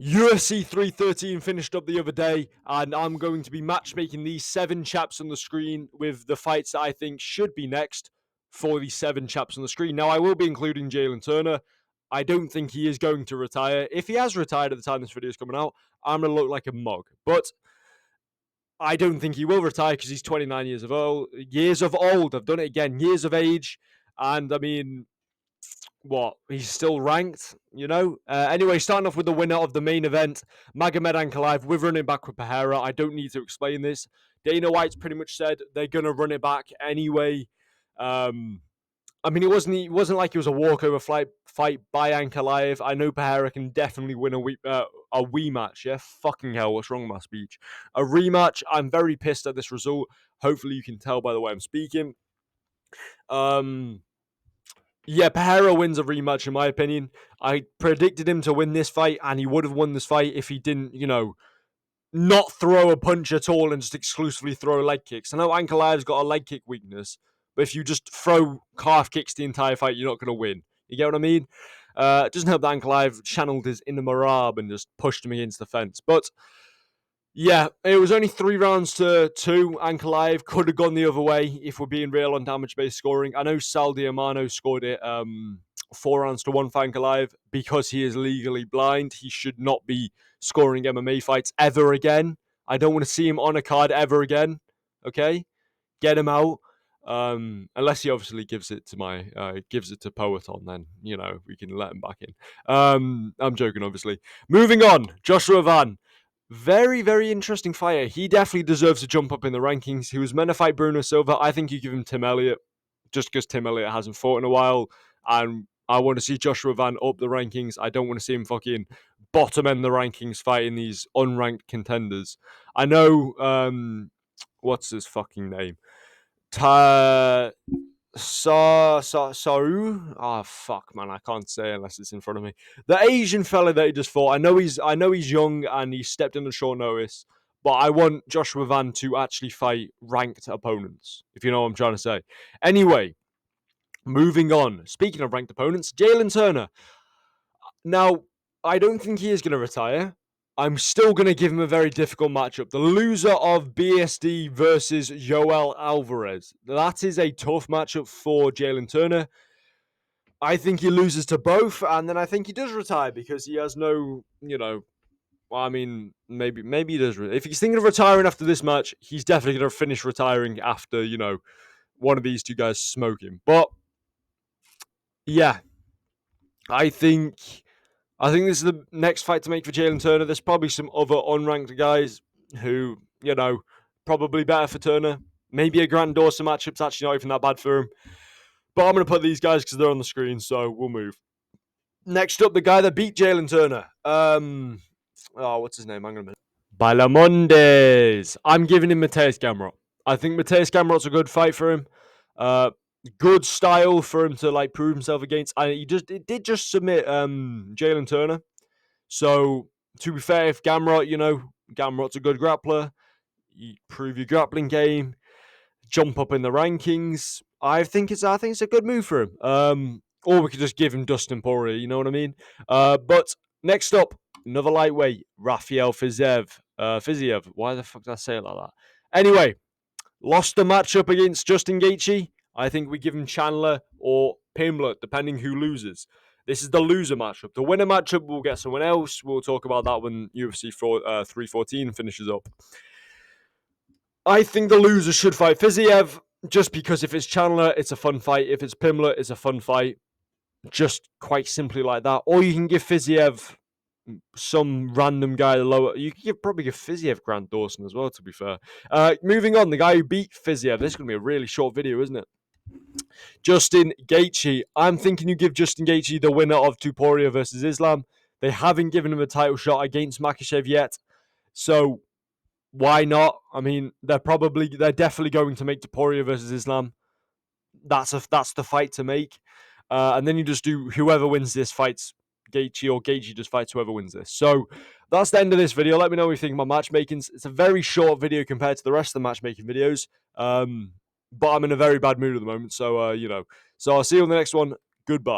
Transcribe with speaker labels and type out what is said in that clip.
Speaker 1: UFC 313 finished up the other day, and I'm going to be matchmaking these 7 chaps on the screen with the fights that I think should be next for these 7 chaps on the screen. Now, I will be including Jalen Turner. I don't think he is going to retire. If he has retired at the time this video is coming out, I'm going to look like a mug. But I don't think he will retire because he's 29 years of old. Years of old. I've done it again. Years of age. And I mean, what? He's still ranked, you know? Anyway, starting off with the winner of the main event, Magomed Ankalaev with running back with Pereira. I don't need to explain this. Dana White's pretty much said they're going to run it back anyway. I mean, it wasn't like it was a walkover fight by Ankaliev. I know Pereira can definitely win a rematch. Yeah, fucking hell, what's wrong with my speech? A rematch. I'm very pissed at this result. Hopefully, you can tell by the way I'm speaking. Yeah, Pereira wins a rematch, in my opinion. I predicted him to win this fight, and he would have won this fight if he didn't, not throw a punch at all and just exclusively throw leg kicks. I know Ankalaev's got a leg kick weakness, but if you just throw calf kicks the entire fight, you're not going to win. You get what I mean? It doesn't help that Ankalaev channeled his inner Marab and just pushed him against the fence. But yeah, it was only 3 rounds to 2. Ankalaev could have gone the other way if we're being real on damage-based scoring. I know Sal Diamano scored it 4 rounds to 1 for Ankalaev because he is legally blind. He should not be scoring MMA fights ever again. I don't want to see him on a card ever again. Okay? Get him out. Unless he obviously gives it to Poeton, then we can let him back in. I'm joking, obviously. Moving on, Joshua Van. Very, very interesting fighter. He definitely deserves to jump up in the rankings. He was meant to fight Bruno Silva. I think you give him Tim Elliott just because Tim Elliott hasn't fought in a while. And I want to see Joshua Van up the rankings. I don't want to see him fucking bottom end the rankings fighting these unranked contenders. I know, what's his fucking name? Saru. Oh fuck, man, I can't say it unless it's in front of me. The Asian fella that he just fought. I know he's young and he stepped in on short notice, but I want Joshua Van to actually fight ranked opponents. If you know what I'm trying to say. Anyway, moving on. Speaking of ranked opponents, Jalen Turner. Now, I don't think he is going to retire. I'm still going to give him a very difficult matchup. The loser of BSD versus Yoel Alvarez. That is a tough matchup for Jalen Turner. I think he loses to both, and then I think he does retire because he has no, well, I mean, maybe he does. If he's thinking of retiring after this match, he's definitely going to finish retiring after, one of these two guys smoke him. But, yeah, I think this is the next fight to make for Jalen Turner. There's probably some other unranked guys who, probably better for Turner. Maybe a Grant Dawson matchup's actually not even that bad for him. But I'm going to put these guys because they're on the screen, so we'll move. Next up, the guy that beat Jalen Turner. What's his name? I'm going to Bailamondes. I'm giving him Mateus Gamrot. I think Mateus Gamrot's a good fight for him. Good style for him to prove himself against. And he did just submit Jalen Turner. So to be fair, if Gamrot, Gamrot's a good grappler, you prove your grappling game, jump up in the rankings. I think it's a good move for him. Or we could just give him Dustin Poirier, you know what I mean? But next up, another lightweight, Rafael Fiziev. Why the fuck did I say it like that? Anyway, lost the matchup against Justin Gaethje. I think we give him Chandler or Pimblett, depending who loses. This is the loser matchup. The winner matchup, we'll get someone else. We'll talk about that when UFC 314 finishes up. I think the loser should fight Fiziev, just because if it's Chandler, it's a fun fight. If it's Pimblett, it's a fun fight. Just quite simply like that. Or you can give Fiziev some random guy lower. You could probably give Fiziev Grant Dawson as well, to be fair. Moving on, the guy who beat Fiziev. This is going to be a really short video, isn't it? Justin Gaethje. I'm thinking you give Justin Gaethje the winner of Topuria versus Islam. They haven't given him a title shot against Makhachev yet. So why not? I mean, they're definitely going to make Topuria versus Islam. That's the fight to make. And then you just do whoever wins this fights Gaethje, or Gaethje just fights whoever wins this. So that's the end of this video. Let me know what you think about matchmaking. It's a very short video compared to the rest of the matchmaking videos. But I'm in a very bad mood at the moment. So, so I'll see you on the next one. Goodbye.